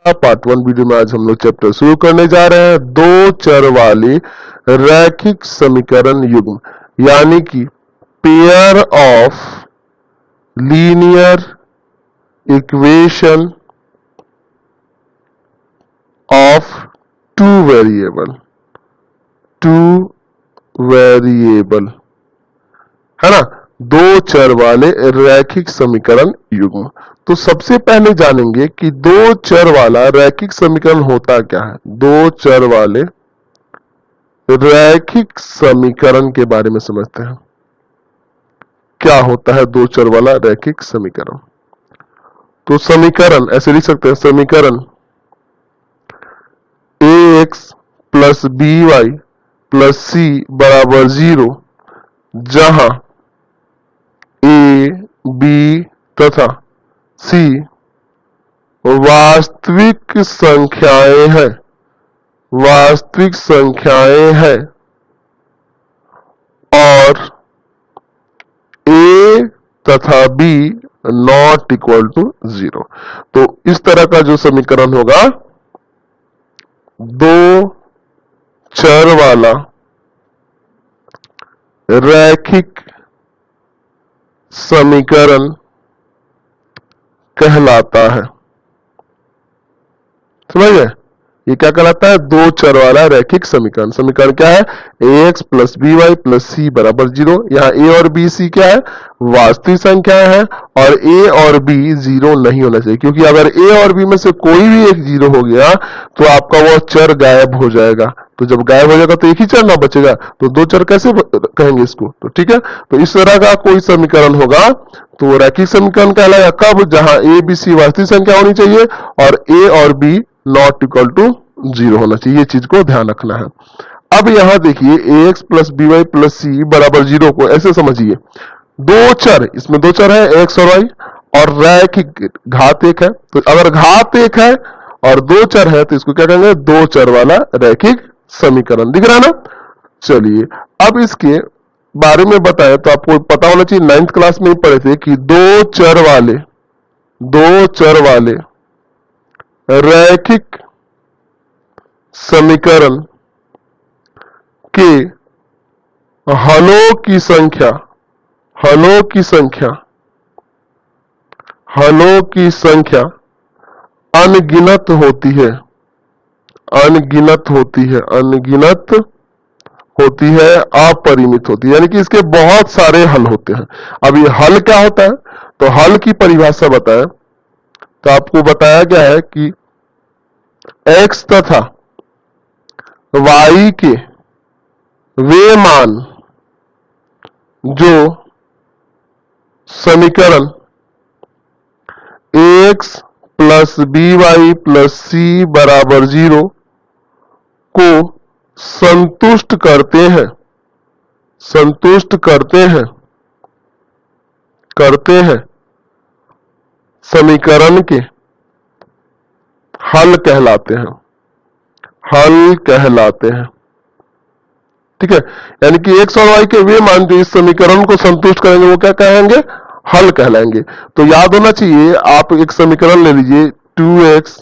Part 1 video में आज हम लोग चैप्टर शुरू करने जा रहे हैं। दो चर वाले रैखिक समीकरण युग्म यानी कि pair of linear equation of two variable है ना, दो चर वाले रैखिक समीकरण युग्म। तो सबसे पहले जानेंगे कि दो चर वाला रैखिक समीकरण होता क्या है। दो चर वाले रैखिक समीकरण के बारे में समझते हैं। क्या होता है दो चर वाला रैखिक समीकरण? तो समीकरण ऐसे लिख सकते हैं, समीकरण ax plus by plus c बराबर 0, जहां a, b तथा c वास्तविक संख्याएं हैं और a तथा b नॉट इक्वल टू 0। तो इस तरह का जो समीकरण होगा, दो चर वाला रैखिक समीकरण कहलाता है। समझ गए? ये क्या कहलाता है? दो चर वाला रैखिक समीकरण। समीकरण क्या है? ax plus by plus c बराबर 0। यहाँ a और b c क्या है? वास्तविक संख्याएं हैं और a और b 0 नहीं होना चाहिए, क्योंकि अगर a और b में से कोई भी एक 0 हो गया तो आपका वह चर गायब हो जाएगा। तो जब गायब हो जाएगा तो एक ही चर ना बचेगा, तो दो चर कैसे कहेंगे इसको? तो ठीक है, तो इस तरह का कोई समीकरण होगा तो रैखिक समीकरण कहलाएगा। कब? जहां a b c वास्तविक संख्या होनी चाहिए और a और b नॉट इक्वल टू 0 होना चाहिए। ये चीज को ध्यान रखना है। अब यहां देखिए ax plus by plus c बराबर 0 को ऐसे समझिए, दो चर, इसमें दो चर है x और y और रैखिक घात एक है। तो अगर घात एक है और दो चर है तो इसको क्या कहेंगे? दो चर वाला रैखिक समीकरण। दिख रहा है ना? चलिए अब इसके बारे में बताएं तो आपको पता होना चाहिए, 9th क्लास में ही पढ़े थे कि दो चर वाले रैखिक समीकरण के हलों की संख्या अनगिनत होती है, अपरिमित होती है, यानी कि इसके बहुत सारे हल होते हैं। अब ये हल क्या होता है? तो हल की परिभाषा बताएं तो आपको बताया गया है कि x तथा y के वे मान जो समीकरण ax plus by plus c बराबर 0 को संतुष्ट करते हैं समीकरण के हल कहलाते हैं। ठीक है, यानी कि x और y के वे मान जो इस समीकरण को संतुष्ट करेंगे वो क्या कहेंगे? हल कहलाएंगे। तो याद होना चाहिए, आप एक समीकरण ले लीजिए 2x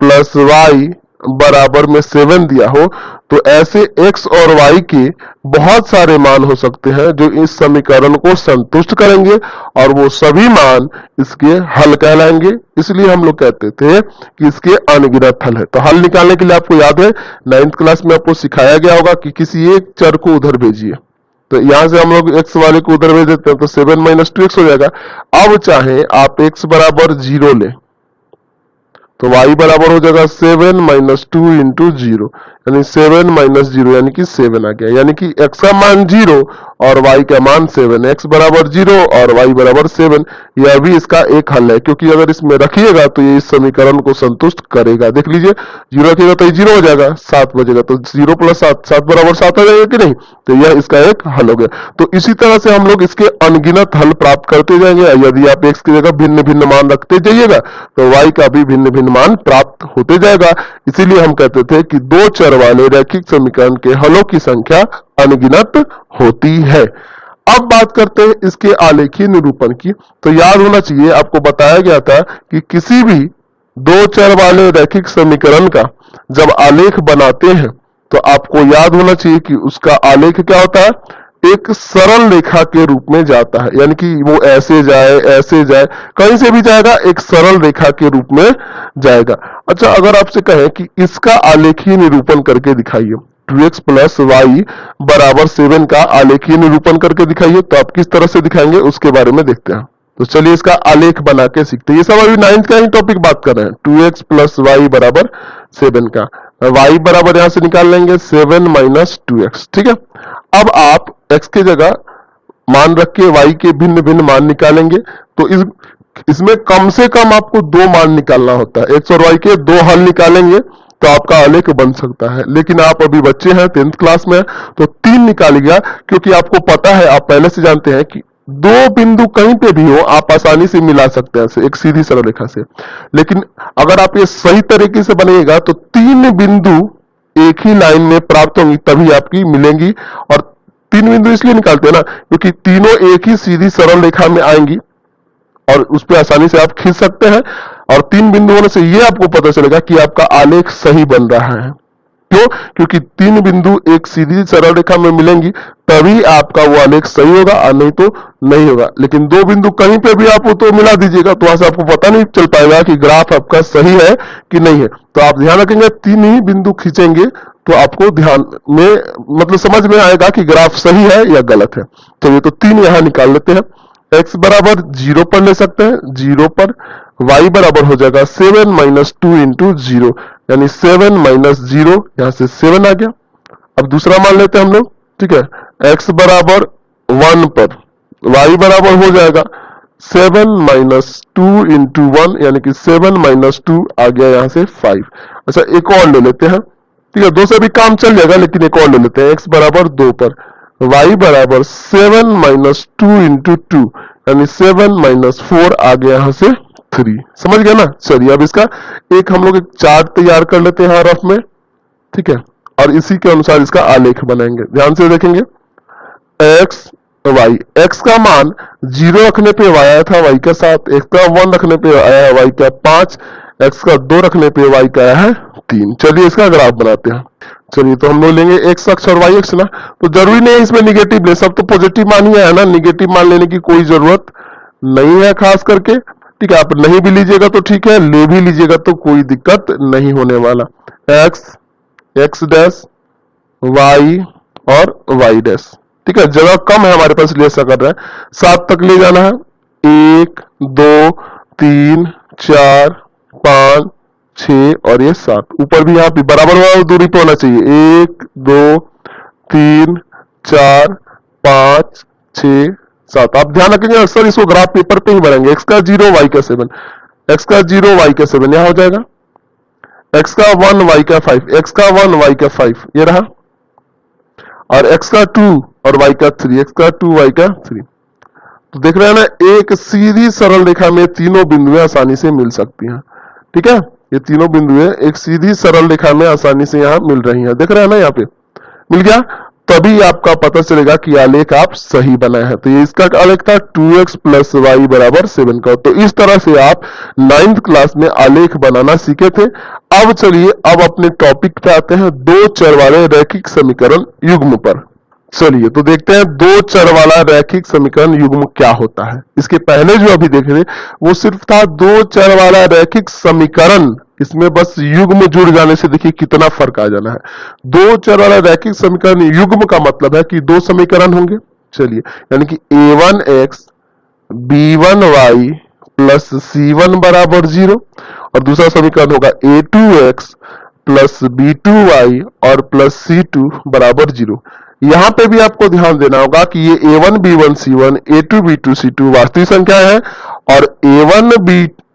प्लस y बराबर में 7 दिया हो, तो ऐसे x और y के बहुत सारे मान हो सकते हैं जो इस समीकरण को संतुष्ट करेंगे और वो सभी मान इसके हल कहलाएंगे। इसलिए हम लोग कहते थे कि इसके अनगिनत हल है। तो हल निकालने के लिए आपको याद है 9th क्लास में आपको सिखाया गया होगा कि किसी एक चर को उधर भेजिए। तो यहां से हम लोग x वाले को उधर भेज देते हैं तो 7 माइनस 2x हो जाएगा। अब चाहे आप x बराबर 0 ले तो y बराबर हो जाएगा 7 माइनस 2 इंटू 0, यानी 7 माइनस 0 यानी कि 7 आ गया, यानी कि x का मान 0 और y का मान 7, x बराबर 0 और y बराबर 7। यह भी इसका एक हल है, क्योंकि अगर इसमें रखिएगा तो ये इस समीकरण को संतुष्ट करेगा। देख लीजिए, 0 रखिएगा तो ये 0 हो जाएगा, 7 बचेगा तो 0 प्लस 7 बराबर 7 आ जाएगा कि नहीं? तो यह इसका एक हल हो गया। तो इसी तरह से हम लोग इसके अनगिनत हल प्राप्त करते जाएंगे। यदि आप x की जगह भिन्न भिन्न मान रखते जाइएगा तो y का भी भिन्न भिन्न मान प्राप्त होते जाएगा। इसीलिए हम कहते थे कि दो चर वाले रैखिक समीकरण के हलों की संख्या अनगिनत होती है। अब बात करते हैं इसके आलेखीय निरूपण की। तो याद होना चाहिए, आपको बताया गया था कि किसी भी दो चर वाले रैखिक समीकरण का जब आलेख बनाते हैं तो आपको याद होना चाहिए कि उसका आलेख क्या होता है, एक सरल रेखा के रूप में जाता है, यानी कि वो ऐसे जाए कहीं से भी जाएगा, एक सरल रेखा के रूप में जाएगा। अच्छा, अगर आपसे कहें कि इसका आलेखीय निरूपण करके दिखाइए, 2x प्लस वाई बराबर 7 का आलेखीय निरूपण करके दिखाइए, तो आप किस तरह से दिखाएंगे उसके बारे में देखते हैं। तो चलिए इसका आलेख बना के सीखते हैं। ये सब अभी 9th का ही टॉपिक बात कर रहे हैं। 2x प्लस वाई बराबर 7 का y बराबर यहां से निकाल लेंगे 7 माइनस 2x। ठीक है, अब आप x की जगह मान रख के y के भिन्न भिन्न मान निकालेंगे। तो इसमें कम से कम आपको दो मान निकालना होता है, x और y के दो हल निकालेंगे तो आपका आलेख बन सकता है। लेकिन आप अभी बच्चे हैं, 10th क्लास में, तो 3 निकालिएगा, क्योंकि आपको पता है, आप पहले से जानते हैं कि दो बिंदु कहीं पे भी हो आप आसानी से मिला सकते हैं एक सीधी सरल रेखा से। लेकिन अगर आप ये सही तरीके से बनेगा तो 3 बिंदु एक ही लाइन में प्राप्त होंगी, तभी आपकी मिलेंगी। और 3 बिंदु इसलिए निकालते हैं ना, क्योंकि तीनों एक ही सीधी सरल रेखा में आएंगी और उस पर आसानी से आप खींच सकते हैं। और 3 बिंदु होने से ये आपको पता चलेगा कि आपका आलेख सही बन रहा है। क्यों? क्योंकि 3 बिंदु एक सीधी सरल रेखा में मिलेंगी, तभी आपका वो आलेख सही होगा, और नहीं तो नहीं होगा। लेकिन 2 बिंदु कहीं पे भी आप तो मिला दीजिएगा, तो वहां से आपको पता नहीं चल पाएगा कि ग्राफ आपका सही है कि नहीं है। तो आप ध्यान रखेंगे, 3 ही बिंदु खींचेंगे तो आपको ध्यान में मतलब समझ में आएगा कि ग्राफ सही है या गलत है। चलिए, तो 3 यहां निकाल लेते हैं। x बराबर 0 पर ले सकते हैं, 0 पर y बराबर हो जाएगा 7 माइनस 2 इंटू 0, यानी 7 माइनस 0, यहां से 7 आ गया। अब दूसरा मान लेते हैं हम लोग। ठीक है, x बराबर 1 पर y बराबर हो जाएगा 7 माइनस 2 इंटू 1, यानी कि 7 माइनस 2 आ गया यहां से 5। अच्छा, एक और ले लेते हैं। ठीक है, 2 से भी काम चल जाएगा, लेकिन एक और ले लेते हैं। x बराबर 2 पर y बराबर 7 माइनस 2 इंटू 2, यानी 7 माइनस 4 आ गया यहां से 3। समझ गया ना। चलिए, अब इसका एक हम लोग एक चार्ट तैयार कर लेते हैं रफ में। ठीक है, और इसी के अनुसार इसका आलेख बनाएंगे। ध्यान से देखेंगे, x y, x का मान 0 रखने पे y आया था y का 7, x का 1 रखने पे आया है y का 5, x का 2 रखने पे y का आया है 3। चलिए इसका ग्राफ बनाते हैं। चलिए, तो हम लोग लेंगे x अक्ष और y अक्ष ना, तो जरूरी नहीं है इसमें निगेटिव ले, सब तो पॉजिटिव मान ही है ना, निगेटिव मान लेने की कोई जरूरत नहीं है खास करके। ठीक है, आप नहीं भी लीजिएगा तो ठीक है, ले भी लीजिएगा तो कोई दिक्कत नहीं होने वाला। x, x डैश, y और y डैश। ठीक है, जगह कम है हमारे पास, ले ऐसा कर रहा है। 7 तक ले जाना है, 1 2 3 4 5 6 और ये 7। ऊपर भी यहाँ पे बराबर दूरी पे होना चाहिए, 1 2 3 4 5 6 7। आप ध्यान रखेंगे, अक्सर इसको ग्राफ पेपर पे ही बनाएंगे। x का 0 y का 7, x का 0 y का 7 यहां हो जाएगा, x का 1 y का 5, x का 1 y का 5 ये रहा, और x का 2 और y का 3, x का 2 y का 3। तो देख रहे हैं ना, एक सीधी सरल रेखा में तीनों बिंदुएं आसानी से मिल सकती हैं। ठीक है, ये तीनों बिंदुएं एक सीधी सरल रेखा में आसानी से यहाँ मिल रही हैं। देख रहे हैं ना, यहाँ पे मिल गया, तभी आपका पता चलेगा कि आलेख आप सही बनाए हैं। तो ये इसका आलेख था 2x प्लस वाई बराबर 7 का। तो इस तरह से आप 9th क्लास में आलेख बनाना सीखे थे। अब चलिए, अब अपने टॉपिक पे आते हैं, दो चर वाले रैखिक समीकरण युग्म पर। चलिए, तो देखते हैं दो चर वाला रैखिक समीकरण युग्म क्या होता है। इसके पहले जो अभी देख रहे वो सिर्फ था दो चर वाला रैखिक समीकरण, इसमें बस युग्म जुड़ जाने से देखिए कितना फर्क आ जाना है। दो चर वाला रैखिक समीकरण युग्म का मतलब है कि दो समीकरण होंगे। चलिए, यानी कि a1x b1y प्लस c1 बराबर 0, और दूसरा समीकरण होगा a2x प्लस b2y और प्लस c2 बराबर 0। यहां पे भी आपको ध्यान देना होगा कि ये a1 b1 c1 a2 b2 c2 वास्तविक संख्या है, और a1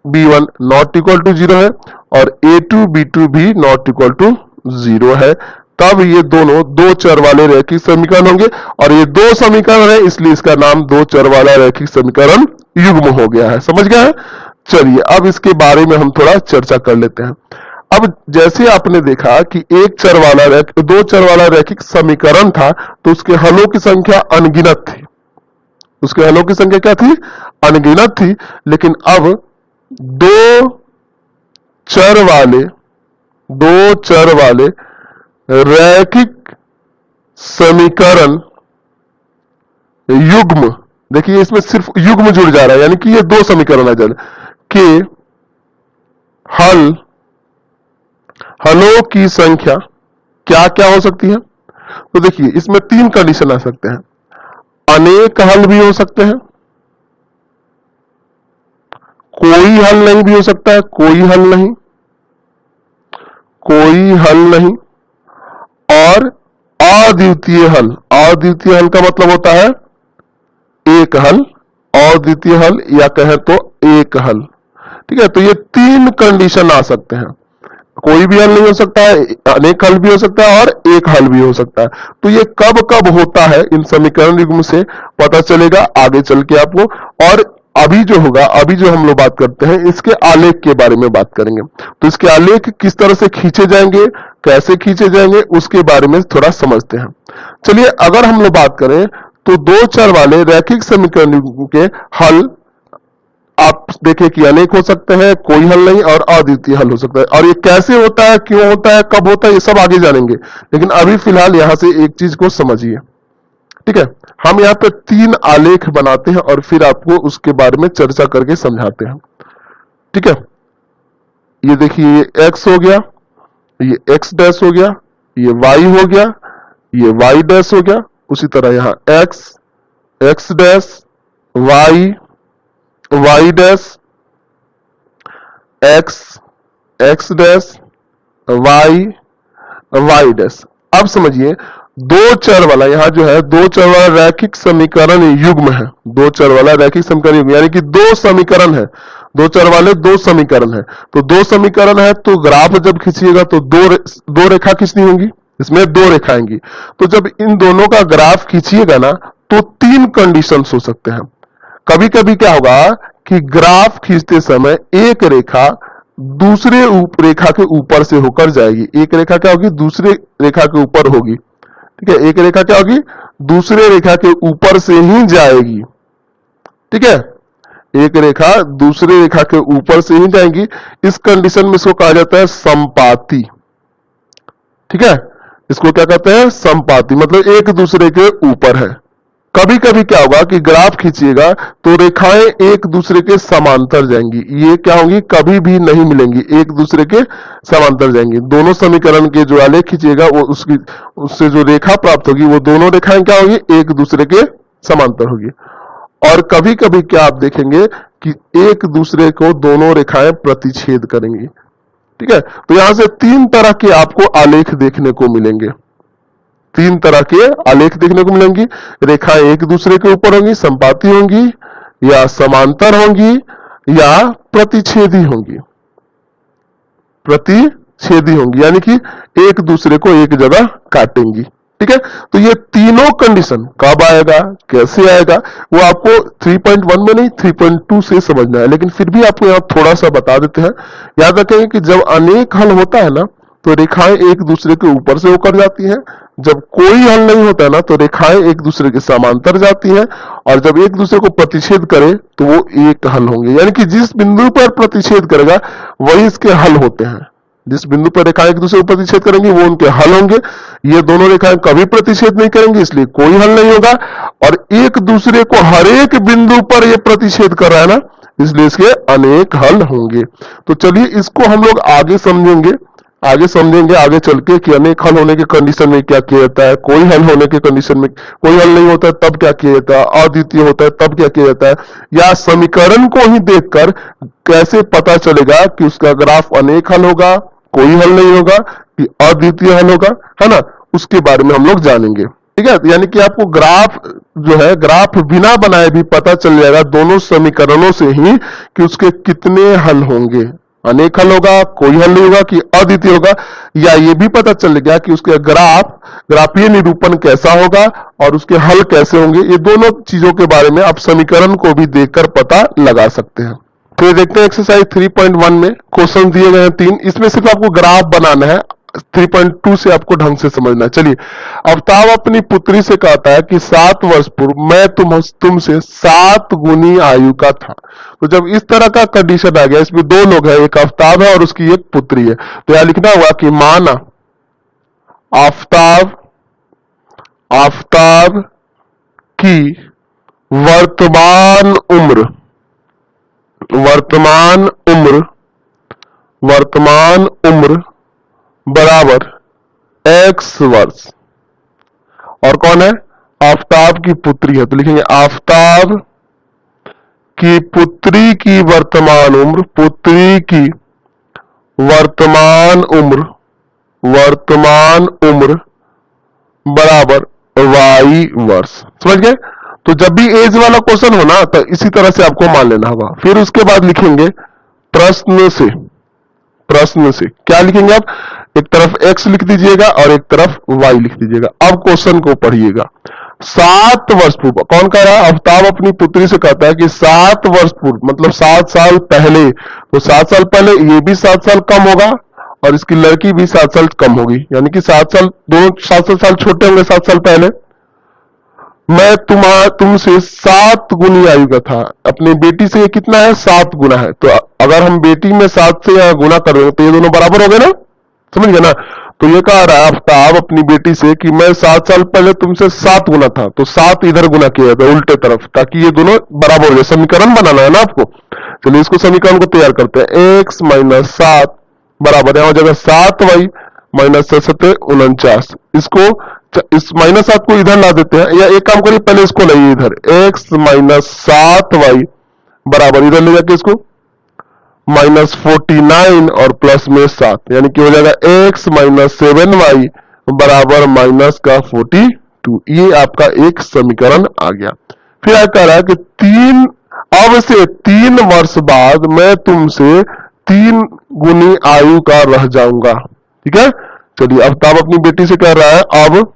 b1 not equal to 0 है, और a2 b2 भी नॉट इक्वल टू 0 है। तब ये दोनों दो चर वाले रैखिक समीकरण होंगे, और ये दो समीकरण है इसलिए इसका नाम दो चर वाला रैखिक समीकरण युग्म हो गया है। समझ गया है। चलिए, अब इसके बारे में हम थोड़ा चर्चा कर लेते हैं। अब जैसे आपने देखा कि दो चर वाला रैखिक समीकरण था, तो उसके हलों की संख्या अनगिनत थी। उसके हलों की संख्या क्या थी? अनगिनत थी। लेकिन अब दो चर वाले दो चर वाले रैखिक समीकरण युग्म, देखिए इसमें सिर्फ युग्म जुड़ जा रहा है, यानी कि ये दो समीकरण आ जा रहे के हलों की संख्या क्या क्या हो सकती है। तो देखिए इसमें तीन कंडीशन आ सकते हैं, अनेक हल भी हो सकते हैं, कोई हल नहीं भी हो सकता है, कोई हल नहीं, कोई हल नहीं, और अद्वितीय हल। अद्वितीय हल का मतलब होता है एक हल, अद्वितीय हल या कहे तो एक हल। ठीक है, तो ये तीन कंडीशन आ सकते हैं, कोई भी हल नहीं हो सकता है, अनेक हल भी हो सकता है और एक हल भी हो सकता है। तो ये कब कब होता है इन समीकरण युग्म से पता चलेगा आगे चल के आपको। और अभी जो होगा, अभी जो हम लोग बात करते हैं इसके आलेख के बारे में बात करेंगे। तो इसके आलेख किस तरह से खींचे जाएंगे, कैसे खींचे जाएंगे, उसके बारे में थोड़ा समझते हैं। चलिए अगर हम लोग बात करें तो दो चर वाले रैखिक समीकरण युग्म के हल आप देखें कि अनेक हो सकते हैं, कोई हल नहीं, और अद्वितीय हल हो सकता है। और ये कैसे होता है, क्यों होता है, कब होता है, ये सब आगे जानेंगे, लेकिन अभी फिलहाल यहां से एक चीज को समझिए। ठीक है, हम यहाँ पे तीन आलेख बनाते हैं और फिर आपको उसके बारे में चर्चा करके समझाते हैं। ठीक है, ये देखिए ये x हो गया, ये x डैश हो गया, ये y हो गया, ये y डैश हो गया। उसी तरह यहाँ x, x dash, y, y dash, x, x dash, y, y dash. अब समझिए दो चर वाला, यहां जो है दो चर वाला रैखिक समीकरण युग्म है, दो चर वाला रैखिक समीकरण युग्म, यानी कि दो समीकरण है, दो चर वाले दो समीकरण है। तो दो समीकरण है तो ग्राफ जब खींचिएगा तो दो रेखा खींचनी होंगी, इसमें दो रेखा आएंगी। तो जब इन दोनों का ग्राफ खींचिएगा ना तो तीन कंडीशंस हो सकते हैं। कभी कभी क्या होगा कि ग्राफ खींचते समय एक रेखा दूसरे रेखा के ऊपर से होकर जाएगी, एक रेखा क्या होगी, दूसरे रेखा के ऊपर होगी। ठीक है, एक रेखा क्या होगी, दूसरे रेखा के ऊपर से ही जाएगी। ठीक है, एक रेखा दूसरे रेखा के ऊपर से ही जाएगी। इस कंडीशन में इसको कहा जाता है समपाती। ठीक है, इसको क्या कहते हैं, समपाती, मतलब एक दूसरे के ऊपर है। कभी कभी क्या होगा कि ग्राफ खींचिएगा तो रेखाएं एक दूसरे के समांतर जाएंगी, ये क्या होंगी, कभी भी नहीं मिलेंगी, एक दूसरे के समांतर जाएंगी। दोनों समीकरण के जो आलेख खींचिएगा वो उससे जो रेखा प्राप्त होगी वो दोनों रेखाएं क्या होगी, एक दूसरे के समांतर होगी। और कभी कभी क्या आप देखेंगे कि एक दूसरे को दोनों रेखाएं प्रतिच्छेद करेंगी। ठीक है, तो यहां से तीन तरह के आपको आलेख देखने को मिलेंगे, तीन तरह के आलेख देखने को मिलेंगी। रेखाएं एक दूसरे के ऊपर होंगी, संपाती होंगी, या समांतर होंगी, या प्रतिच्छेदी होंगी, प्रतिच्छेदी होंगी, यानी कि एक दूसरे को एक जगह काटेंगी। ठीक है, तो ये तीनों कंडीशन कब आएगा, कैसे आएगा, वो आपको 3.1 में नहीं 3.2 से समझना है, लेकिन फिर भी आपको यहां थोड़ा सा बता देते हैं। याद रखेंगे कि जब अनेक हल होता है ना तो रेखाएं एक दूसरे के ऊपर से होकर जाती हैं, जब कोई हल नहीं होता है ना तो रेखाएं एक दूसरे के समांतर जाती हैं, और जब एक दूसरे को प्रतिच्छेद करे तो वो एक हल होंगे। यानी कि जिस बिंदु पर प्रतिच्छेद करेगा वही इसके हल होते हैं, जिस बिंदु पर रेखाएं एक दूसरे को प्रतिच्छेद करेंगी वो उनके हल होंगे। ये दोनों रेखाएं कभी प्रतिच्छेद नहीं करेंगी, इसलिए कोई हल नहीं होगा। और एक दूसरे को हर एक बिंदु पर ये प्रतिच्छेद कर रहा है ना, इसलिए इसके अनेक हल होंगे। तो चलिए इसको हम लोग आगे समझेंगे, आगे चल के कि अनेक हल होने के कंडीशन में क्या किया जाता है, कोई हल होने के कंडीशन में, कोई हल नहीं होता है तब क्या किया जाता है, अद्वितीय होता है तब क्या किया जाता है, या समीकरण को ही देखकर कैसे पता चलेगा कि उसका ग्राफ अनेक हल होगा, कोई हल नहीं होगा, कि अद्वितीय हल होगा, है ना, उसके बारे में हम लोग जानेंगे। ठीक है, यानी कि आपको ग्राफ जो है, ग्राफ बिना बनाए भी पता चल जाएगा दोनों समीकरणों से ही कि उसके कितने हल होंगे, अनेक हल होगा, कोई हल नहीं होगा, कि अद्वितीय होगा, या ये भी पता चल गया कि उसके ग्राफीय निरूपण कैसा होगा और उसके हल कैसे होंगे। ये दोनों चीजों के बारे में आप समीकरण को भी देखकर पता लगा सकते हैं। तो देखते हैं एक्सरसाइज 3.1 में क्वेश्चन दिए गए हैं तीन, इसमें सिर्फ आपको ग्राफ बनाना है, 3.2 से आपको ढंग से समझना है। चलिए, अफ्ताब अपनी पुत्री से कहता है कि 7 वर्ष पूर्व मैं तुमसे 7 गुनी आयु का था। तो जब इस तरह का कंडीशन आ गया, इसमें दो लोग हैं, एक अफ्ताब है और उसकी एक पुत्री है, तो यहां लिखना हुआ कि माना आफताब आफताब की वर्तमान उम्र वर्तमान उम्र वर्तमान उम्र बराबर x वर्ष। और कौन है? आफताब की पुत्री है, तो लिखेंगे आफताब की पुत्री की वर्तमान उम्र, पुत्री की वर्तमान उम्र बराबर y वर्ष। समझ गए? तो जब भी एज वाला क्वेश्चन हो ना, तो इसी तरह से आपको मान लेना होगा। फिर उसके बाद लिखेंगे प्रश्न से क्या लिखेंगे आप? एक तरफ x लिख दीजिएगा और एक तरफ y लिख दीजिएगा। अब क्वेश्चन को पढ़िएगा। 7 वर्ष पूर्व, कौन कह रहा है? अफ्ताब अपनी पुत्री से कहता है कि 7 वर्ष पूर्व मतलब 7 साल पहले, तो 7 साल पहले ये भी 7 साल कम होगा और इसकी लड़की भी 7 साल कम होगी, यानी कि 7 साल, दोनों 7 साल छोटे होंगे 7 साल पहले। मैं तुमसे 7 गुनी आयु का था। अपनी बेटी से ये कितना है? 7 गुना है। तो अगर हम बेटी में 7 से यहाँ गुना कर रहे हैं तो ये दोनों बराबर हो गए ना? समझ गए ना? तो ये कह रहा है अफ्ताब अपनी बेटी से कि मैं 7 साल पहले तुमसे 7 गुना था, तो 7 इधर गुना किया जाता है उल्टे तरफ, ताकि ये दोनों बराबर हो जाए। समीकरण बनाना है ना आपको। चलिए इसको समीकरण को तैयार करते हैं। x माइनस 7 बराबर है, हो जाएगा 7y माइनस 49। इसको इस माइनस 7 को इधर ला देते हैं, या एक काम करिए पहले इसको लाइए इधर। x माइनस 7y बराबर इधर ले जाके इसको -49 और प्लस में 7, यानी कि हो जाएगा x माइनस 7y बराबर माइनस का 42। ये आपका एक समीकरण आ गया। फिर आप कह रहा है कि अब से 3 वर्ष बाद मैं तुमसे 3 गुनी आयु का रह जाऊंगा। ठीक है? चलिए, अफ्ताब अपनी बेटी से कह रहा है, अब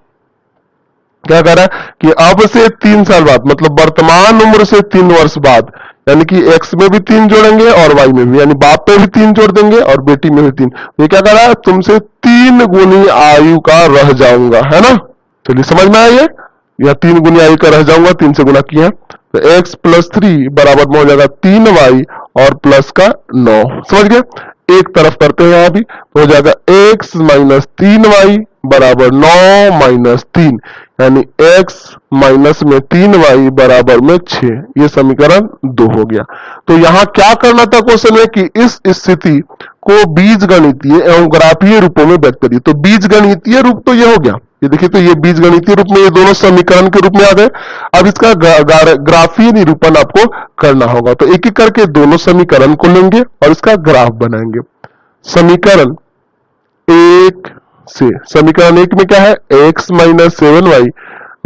क्या कह रहा है कि अब से 3 साल बाद मतलब वर्तमान उम्र से 3 वर्ष बाद, यानी कि x में भी 3 जोड़ेंगे और y में भी, यानी बाप पे भी 3 जोड़ देंगे और बेटी में भी 3। ये क्या कह रहा है? तुमसे 3 गुनी आयु का रह जाऊंगा, है ना? चलिए समझ में आइए, या 3 गुनी आयु का रह जाऊंगा, 3 से गुना किया तो x प्लस 3 बराबर में हो जाएगा 3y और प्लस का 9। समझ गए? एक तरफ करते हैं, यहां भी तो हो जाएगा x माइनस 3y बराबर 9 माइनस 3, यानी x माइनस में 3y बराबर में 6। ये समीकरण 2 हो गया। तो यहां क्या करना था क्वेश्चन में कि इस स्थिति को बीजगणितीय एवं ग्राफीय रूपों में व्यक्त करिए। तो बीजगणितीय रूप तो ये हो गया, ये देखिए, तो ये बीजगणितीय रूप में ये दोनों समीकरण के रूप में आ गए। अब इसका ग्राफीय निरूपण आपको करना होगा, तो एक एक करके दोनों समीकरण को लेंगे और इसका ग्राफ बनाएंगे। समीकरण 1 से, समीकरण 1 में क्या है? x माइनस 7y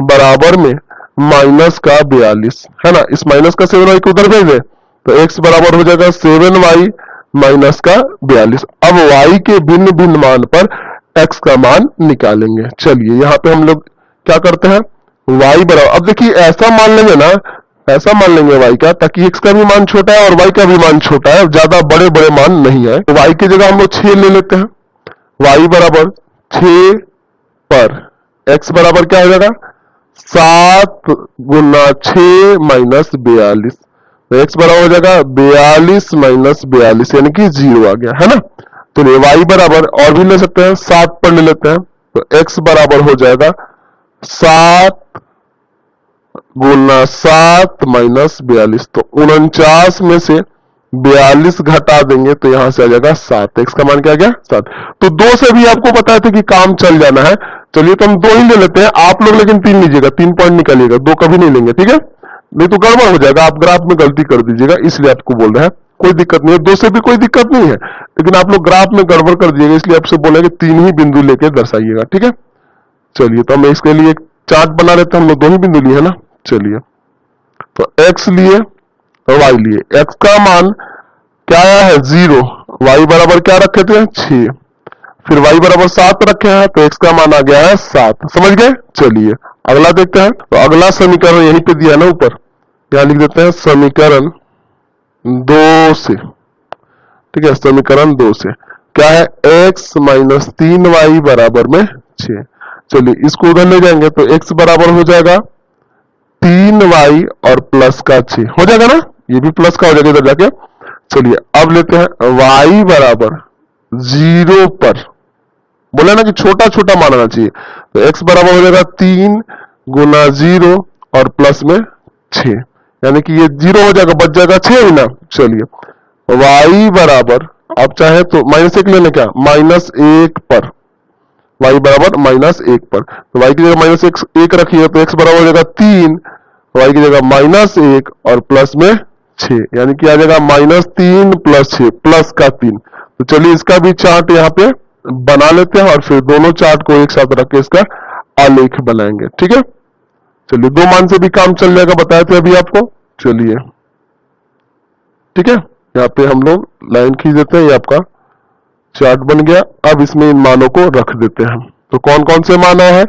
बराबर में माइनस का 42, है ना? इस माइनस का 7y को उधर भेज दे तो x बराबर हो जाएगा 7y माइनस का 42। अब y के भिन्न भिन्न मान पर x का मान निकालेंगे। चलिए यहां पे हम लोग क्या करते हैं, y बराबर, अब देखिए ऐसा मान लेंगे ना, ऐसा मान लेंगे y का, ताकि x का भी मान छोटा है और y का भी मान छोटा है, ज्यादा बड़े बड़े मान नहीं है। तो y की जगह हम लोग 6 ले लेते हैं। y बराबर 6 पर x बराबर क्या हो जाएगा? 7 गुना 6 माइनस 42, तो x बराबर हो जाएगा 42 माइनस 42, यानी कि 0 आ गया, है ना? तो y बराबर और भी ले सकते हैं, 7 पर ले लेते हैं, तो x बराबर हो जाएगा 7 गुना 7 माइनस 42, तो 49 में से 42 घटा देंगे तो यहां से आ जाएगा 7। x का मान क्या आ गया? 7। तो 2 से भी आपको पता है कि काम चल जाना है। चलिए तो हम 2 ही ले लेते हैं, आप लोग लेकिन 3 लीजिएगा, 3 पॉइंट निकालिएगा, 2 कभी नहीं लेंगे, ठीक है? नहीं तो गड़बड़ हो जाएगा, आप ग्राफ में गलती कर दीजिएगा, इसलिए आपको बोल रहे हैं। कोई दिक्कत नहीं है, 2 से भी कोई दिक्कत नहीं है, लेकिन आप लोग ग्राफ में गड़बड़ कर दीजिएगा, इसलिए आपसे बोले कि 3 ही बिंदु लेके दर्शाइएगा, ठीक है? चलिए तो हम इसके लिए एक चार्ट बना लेते हैं। हम लोग 2 ही बिंदु लिए है ना। चलिए तो x लिए और y लिए, x का मान क्या आया है? 0, y बराबर क्या रखे थे? 6, फिर y बराबर 7 रखे हैं, तो x का मान आ गया है 7। समझ गए? चलिए अगला देखते हैं। तो अगला समीकरण यहीं पे दिया ना ऊपर, यहां लिख देते हैं समीकरण 2 से, ठीक है? समीकरण 2 से क्या है, x माइनस 3y बराबर में 6। चलिए इसको उधर ले जाएंगे तो x बराबर हो जाएगा 3y और प्लस का 6 हो जाएगा ना, ये भी प्लस का हो जाएगा इधर जाके। चलिए अब लेते हैं y बराबर 0 पर, बोला ना कि छोटा छोटा मानना चाहिए, तो x बराबर हो जाएगा 3 गुना 0 और प्लस में 6, यानी कि ये 0 हो जाएगा, बच जाएगा 6 ही ना। चलिए y बराबर, आप चाहे तो -1 ले लें क्या, -1 पर, y बराबर -1 पर, तो y की जगह -1 रखिए तो x बराबर हो जाएगा 3, y की जगह -1 और प्लस में 6, यानी कि आ जाएगा -3 + 6 प्लस का 3। तो चलिए इसका भी चार्ट यहाँ पे बना लेते हैं और फिर दोनों चार्ट को एक साथ रख के इसका आलेख बनाएंगे, ठीक है। चलिए 2 मान से भी काम चल जाएगा, बताए थे अभी आपको। चलिए ठीक है, यहाँ पे हम लोग लाइन खींच देते हैं, ये आपका चार्ट बन गया। अब इसमें इन मानों को रख देते हैं, तो कौन कौन से मान आए हैं,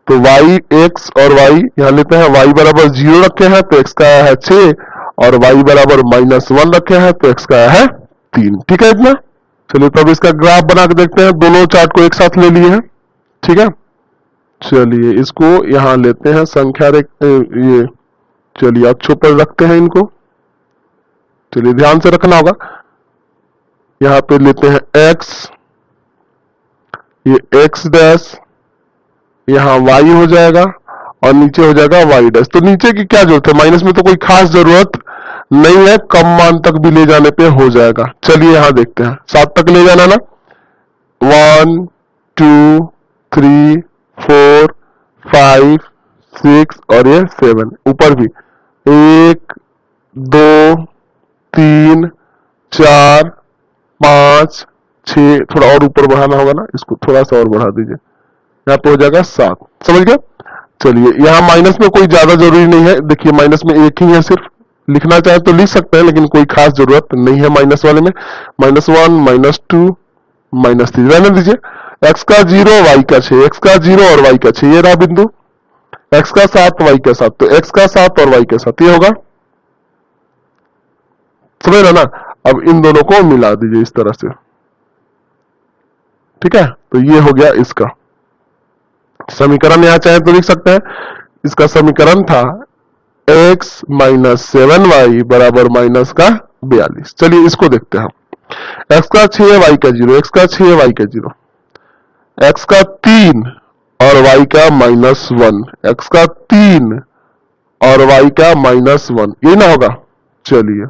तो y, x और y यहाँ लेते हैं। y बराबर 0 रखे हैं तो x का आया है 6 और y बराबर -1 रखे हैं तो x का आया है 3, ठीक है इतना। चलिए तो अब इसका ग्राफ बना के देखते हैं, दोनों चार्ट को एक साथ ले लिए हैं, ठीक है। चलिए इसको यहाँ लेते हैं संख्या ये, चलिए अक्षों पर रखते हैं इनको। चलिए ध्यान से रखना होगा, यहाँ पे लेते हैं x, ये x डैश, यहाँ y हो जाएगा और नीचे हो जाएगा y डैश। तो नीचे की क्या जरूरत है, माइनस में तो कोई खास जरूरत नहीं है, कम मान तक भी ले जाने पे हो जाएगा। चलिए यहाँ देखते हैं, 7 तक ले जाना ना, 1 2 3 4 5 6 और ये 7, ऊपर भी 1 2 3 4 5 6, थोड़ा और ऊपर बढ़ाना होगा ना, इसको थोड़ा सा और बढ़ा दीजिए, यहाँ पे हो जाएगा 7, समझ गया। चलिए यहाँ माइनस में कोई ज्यादा जरूरी नहीं है, देखिए माइनस में एक ही है, सिर्फ लिखना चाहे तो लिख सकते हैं, लेकिन कोई खास जरूरत नहीं है माइनस वाले में। -1 -2 -3 रहने दीजिए। x का 0 y का 6, x का 0 और y का 6, ये रहा बिंदु, x का 7 y का 7, तो x का 7 और y का 7 ये होगा, समझ रहे ना। अब इन दोनों को मिला दीजिए इस तरह से, ठीक है। तो ये हो गया इसका समीकरण, यहां चाहे तो लिख सकते हैं, इसका समीकरण था x - 7y बराबर माइनस का 42। चलिए इसको देखते हैं, x का 6 y का 0, x का 6 y का 0, x का 3 और y का -1, x का 3 और y का -1, ये ना होगा। चलिए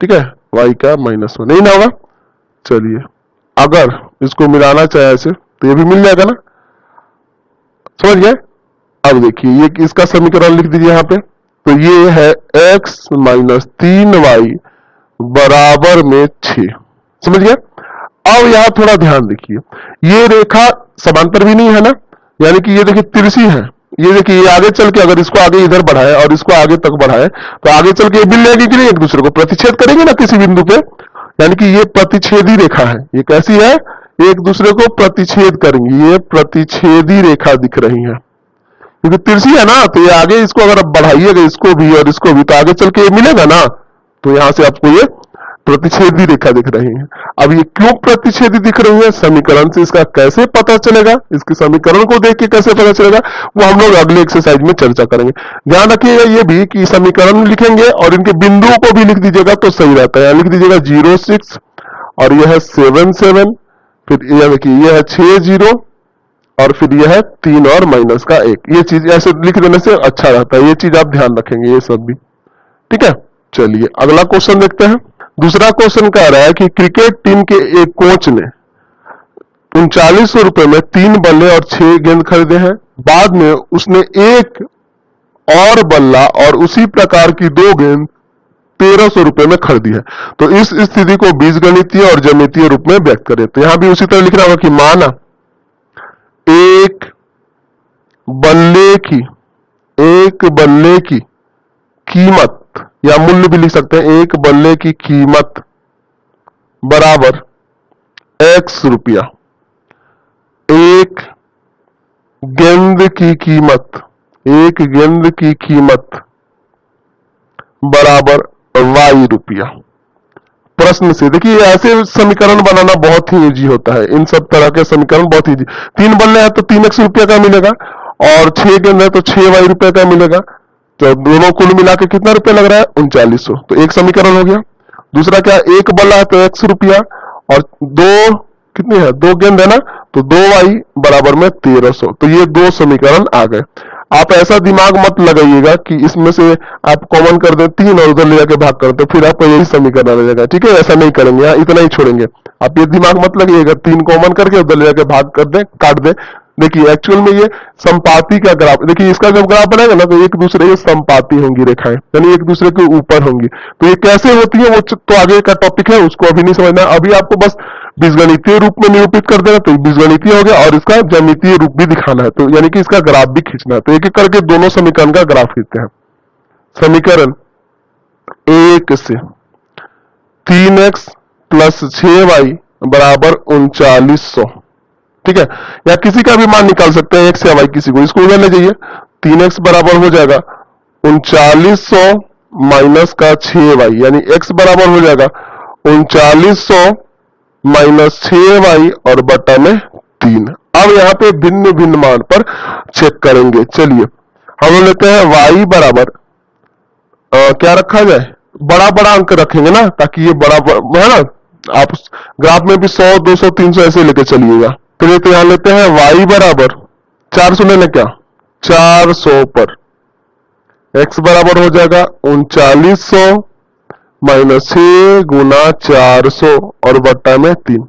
ठीक है, y का -1 यही ना होगा। चलिए अगर इसको मिलाना चाहे ऐसे तो ये भी मिल जाएगा ना, समझ गए। अब देखिए ये इसका समीकरण लिख दीजिए यहाँ पे, तो ये है x - 3y बराबर में 6, समझ गए। अब यहाँ थोड़ा ध्यान देखिए, ये रेखा समांतर भी नहीं है ना, यानी कि ये देखिए तिरछी है, ये देखिए ये आगे चल के अगर इसको आगे इधर बढ़ाए और इसको आगे तक बढ़ाए तो आगे चल के ये मिल जाएगी कि नहीं, एक दूसरे को प्रतिच्छेद करेंगे ना किसी बिंदु पे, यानी कि ये प्रतिच्छेदी रेखा है। ये कैसी है, एक दूसरे को प्रतिच्छेद करेंगी, ये प्रतिच्छेदी रेखा दिख रही है, क्योंकि तिरछी है ना, तो ये आगे इसको अगर आप बढ़ाइएगा इसको भी और इसको भी, तो आगे चल के ये मिलेगा ना, तो यहां से आपको ये प्रतिच्छेदी रेखा दिख रही है। अब ये क्यों प्रतिच्छेदी दिख रही है, समीकरण से इसका कैसे पता चलेगा, इसके समीकरण को देख के कैसे पता चलेगा, वो हम लोग अगले एक्सरसाइज में चर्चा करेंगे। ध्यान रखिएगा ये भी कि समीकरण लिखेंगे और इनके बिंदुओं को भी लिख दीजिएगा तो सही रहता है। लिख दीजिएगा 0 6 और यह है 7 7, फिर यह देखिए यह है 6 0 और फिर यह है 3 और माइनस का 1। ये चीज ऐसे लिख देने से अच्छा रहता है, ये चीज आप ध्यान रखेंगे ये सब भी, ठीक है। चलिए अगला क्वेश्चन देखते हैं। दूसरा क्वेश्चन कह रहा है कि क्रिकेट टीम के एक कोच ने 3900 रुपए में 3 बल्ले और 6 गेंद खरीदे हैं, बाद में उसने एक और बल्ला और उसी प्रकार की 2 गेंद 1300 रुपए में खरीदी है। तो इस स्थिति को बीजगणितीय और ज्यामितीय रूप में व्यक्त करें। तो यहां भी उसी तरह लिखना होगा कि माना एक बल्ले की कीमत या मूल्य भी लिख सकते हैं, एक बल्ले की कीमत बराबर x रुपया, एक गेंद की कीमत बराबर y रुपया, प्रश्न से। देखिए ऐसे समीकरण बनाना बहुत ही इजी होता है, इन सब तरह के समीकरण बहुत इजी। 3 बल्ले हैं तो 3x रुपये का मिलेगा, और 6 गेंद है तो 6y रुपये का मिलेगा। तो दोनों कुल मिला के कितना रुपया लग रहा है? 3900। तो एक समीकरण हो गया। दूसरा क्या, एक बल्ला है तो x रुपया, और दो कितनी है, 2 गेंद है ना, तो 2y बराबर में 1300। तो ये 2 समीकरण आ गए। आप ऐसा दिमाग मत लगाइएगा कि इसमें से आप कॉमन कर दें 3 और उधर ले जाके भाग कर दे, फिर आपको यही समीकरण आ जाएगा। ठीक है, ऐसा नहीं करेंगे, यहाँ इतना ही छोड़ेंगे। आप ये दिमाग मत लगाइएगा 3 कॉमन करके उधर ले जाके भाग कर दे, काट दे। देखिए एक्चुअल में ये संपाति का ग्राफ, देखिए इसका जब ग्राफ बनाएगा ना तो एक दूसरे के संपाति होंगी रेखाएं, यानी एक दूसरे के ऊपर होंगी। तो ये कैसे होती है वो तो आगे का टॉपिक है, उसको अभी नहीं समझना। अभी आपको बस बीजगणितीय रूप में निरूपित कर देना, तो बीजगणितीय हो गया, और इसका ज्यामितीय रूप भी दिखाना है, तो यानी कि इसका ग्राफ भी खींचना है। तो एक एक करके दोनों समीकरण का ग्राफ खींचते हैं। समीकरण 1 से 3x प्लस 6y बराबर 3900। ठीक है, या किसी का भी मान निकाल सकते हैं, x या y किसी को, इसको उधर ले जाइए। 3x बराबर हो जाएगा 3900 माइनस का 6y, यानी x बराबर हो जाएगा 3900 माइनस 6y और बटा में 3। अब यहाँ पे भिन्न भिन्न मान पर चेक करेंगे। चलिए हम लेते हैं y बराबर क्या रखा जाए, बड़ा बड़ा अंक रखेंगे ना, ताकि ये बड़ा है ना। आप ग्राफ में भी 100, 200, 300 ऐसे लेके चलिएगा। तो ये तो यहां लेते हैं y बराबर 400, लेना क्या 400 पर x बराबर हो जाएगा 3900 माइनस 6 गुना 400 और बट्टा में 3।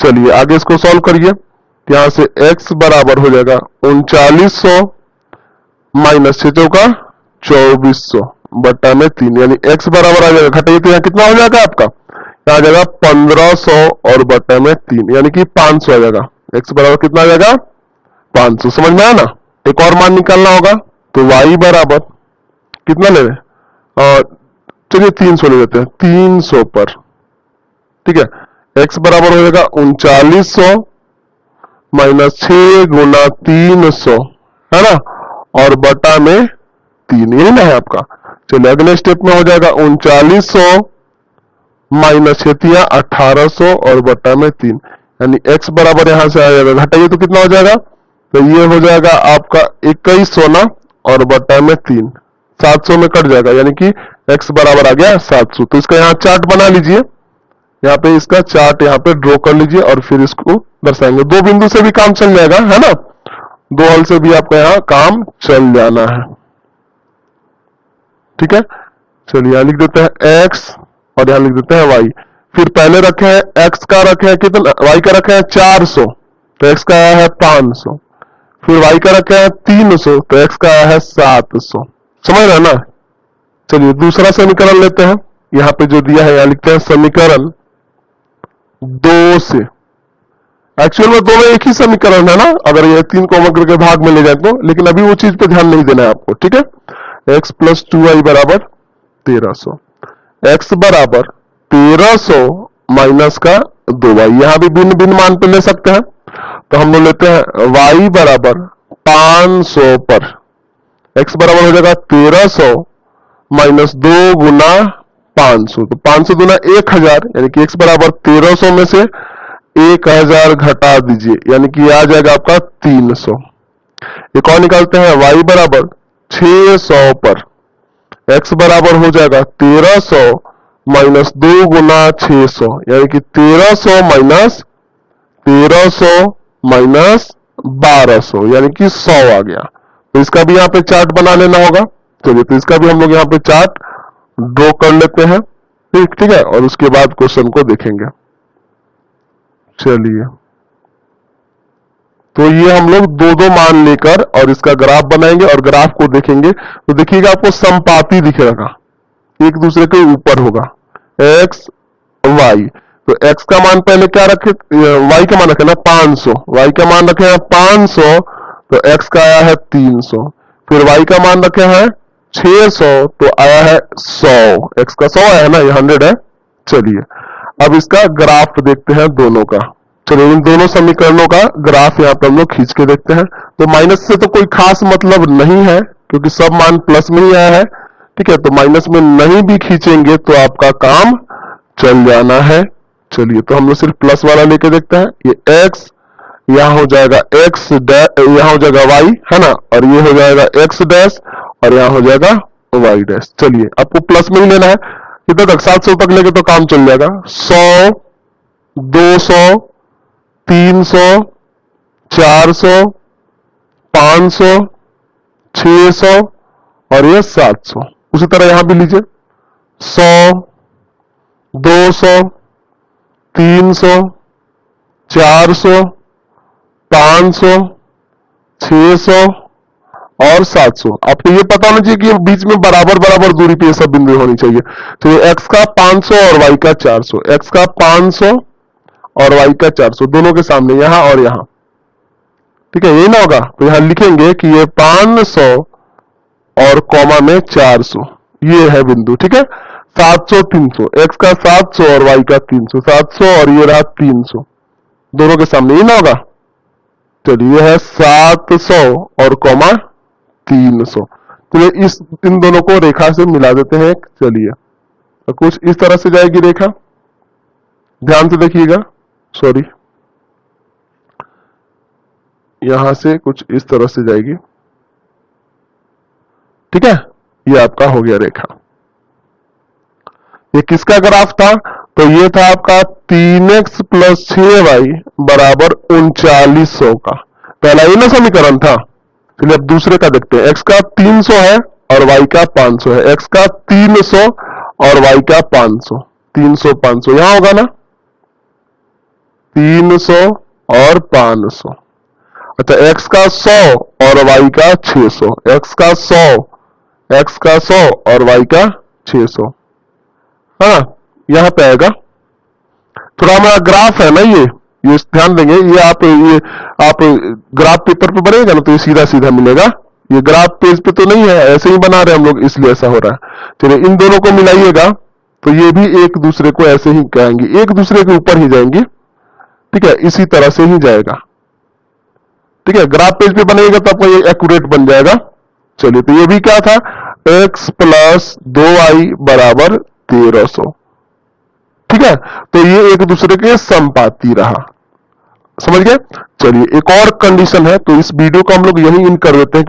चलिए आगे इसको सॉल्व करिए। यहां से x बराबर हो जाएगा 3900 माइनस 6 चौका 2400 बट्टा में 3, यानी x बराबर आ जाएगा, घटाइए तो यहाँ कितना हो जाएगा आपका, यहाँ आ जाएगा 1500 और बट्टा में 3, यानी कि 500 आ जाएगा। x बराबर कितना आ जाएगा 500। समझ में आया ना। एक और मान निकालना होगा, तो y बराबर कितना ले रहे, चलिए 300 ले लेते हैं, 300 पर। ठीक है, x बराबर हो जाएगा 3900 माइनस 6 गुना 300, है ना, और बटा में 3, यही ना है आपका। चलिए अगले स्टेप में हो जाएगा 3900 माइनस 6 1800 और बटा में 3, यानी x बराबर यहां से आ जाएगा, घटाइए तो कितना हो जाएगा, तो ये हो जाएगा आपका 2100 ना, और बटा में 3, 700 में कट जाएगा, यानी कि x बराबर आ गया 700। तो इसका यहाँ चार्ट बना लीजिए, यहाँ पे इसका चार्ट यहाँ पे ड्रॉ कर लीजिए और फिर इसको दर्शाएंगे। 2 बिंदु से भी काम चल जाएगा, है ना, 2 हल से भी आपका यहाँ काम चल जाना है। ठीक है, चलिए यहां लिख देते हैं x और यहां लिख देते हैं y। फिर पहले रखे हैं x का रखे हैं कितना, y का रखे हैं 400, तो x का आया है 500। फिर y का रखे हैं 300, तो x का आया है 700। समझ रहे हैं ना। चलिए दूसरा समीकरण लेते हैं, यहाँ पे जो दिया है यहाँ लिखते हैं समीकरण 2 से। एक्चुअल में दोनों एक ही समीकरण है ना, अगर ये 3 कॉमन करके भाग में ले जाए तो, लेकिन अभी वो चीज पे ध्यान नहीं देना है आपको। ठीक है, x प्लस 2y बराबर 1300, x बराबर 1300 माइनस का 2y, यहां भी भिन्न भिन्न मान पे ले सकते हैं। तो हम लोग लेते हैं y बराबर 500 पर x बराबर हो जाएगा 1300 माइनस 2 गुना 500, तो 500 गुना 1000, यानी कि x बराबर 1300 में से 1000 घटा दीजिए, यानी कि आ जाएगा आपका 300। एक और निकालते हैं y बराबर 600 पर x बराबर हो जाएगा 1300 माइनस 2 गुना 600, यानी कि 1300 माइनस 1200, यानी कि 100 आ गया। तो इसका भी यहाँ पे चार्ट बना लेना होगा। चलिए तो इसका भी हम लोग यहाँ पे चार्ट ड्रॉ कर लेते हैं। ठीक है, और उसके बाद क्वेश्चन को देखेंगे। चलिए तो ये हम लोग 2-2 मान लेकर और इसका ग्राफ बनाएंगे और ग्राफ को देखेंगे। तो देखिएगा आपको समपाती दिखेगा, एक दूसरे के ऊपर होगा, x y। तो x का मान पहले क्या रखे, y का मान रखे ना 500, y का मान रखे हैं 500, तो x का आया है 300। फिर y का मान रखे हैं 600, तो आया है 100, x का 100 आया है ना, ये 100 है। चलिए अब इसका ग्राफ देखते हैं दोनों का। चलिए इन दोनों समीकरणों का ग्राफ यहाँ पर हम लोग खींच के देखते हैं। तो माइनस से तो कोई खास मतलब नहीं है, क्योंकि सब मान प्लस में ही आया है। ठीक है, तो माइनस में नहीं भी खींचेंगे तो आपका काम चल जाना है। चलिए तो हम लोग सिर्फ प्लस वाला लेके देखते हैं। ये x यहाँ हो जाएगा x यहाँ हो जाएगा y है ना, और ये हो जाएगा x डैश और यहाँ हो जाएगा y डैश। चलिए आपको प्लस में ही लेना है। कितना तक? 700 तक लेके तो काम चल जाएगा। 100, 200, 300, 400, 500, 600 और ये 700। उसी तरह यहां भी लीजिए 100, 200, 300, 400, 500, 600 और 700। आपको ये पता होना चाहिए कि ये बीच में बराबर बराबर दूरी पे ये सब बिंदु होनी चाहिए। तो ये x का 500 और y का 400, x का 500 और y का 400 दोनों के सामने यहां और यहां। ठीक है, यही ना होगा। तो यहां लिखेंगे कि ये 500 और कॉमा में 400 ये है बिंदु। ठीक है, 700 300, x का 700 और y का 300, 700 और ये रहा 300 दोनों के सामने, ही ना होगा। चलिए है 700 और कॉमा 300। चलिए इन दोनों को रेखा से मिला देते हैं। चलिए तो कुछ इस तरह से जाएगी रेखा, ध्यान से देखिएगा। सॉरी, यहां से कुछ इस तरह से जाएगी। ठीक है, ये आपका हो गया रेखा। ये किसका ग्राफ था? तो ये था आपका 3x प्लस 6y बराबर 3900 का। पहला ये ना समीकरण था। चलिए अब दूसरे का देखते हैं। x का 300 है और y का 500 है। x का 300 और y का 500, 300 500 यहां होगा ना, 300 और 500। अच्छा, x का 100 और y का 600, x का 100 और y का 600। हाँ, यहां पे आएगा। थोड़ा हमारा ग्राफ है ना, ये ध्यान देंगे। ये आप ग्राफ पेपर पे बनेगा ना तो ये सीधा सीधा मिलेगा। ये ग्राफ पेज पे तो नहीं है, ऐसे ही बना रहे हम लोग, इसलिए ऐसा हो रहा है। चलिए इन दोनों को मिलाइएगा तो ये भी एक दूसरे को ऐसे ही कहेंगे, एक दूसरे के ऊपर ही जाएंगे। ठीक है, इसी तरह से ही जाएगा। ठीक है, ग्राफ पेज पे बनेगा तो आपका ये एक्यूरेट बन जाएगा। चलिए तो ये भी क्या था? x प्लस 2y बराबर 1300। ठीक है, तो ये एक दूसरे के समपाती रहा। समझ गए? चलिए एक और कंडीशन है, तो इस वीडियो को हम लोग यहीं इन कर देते हैं।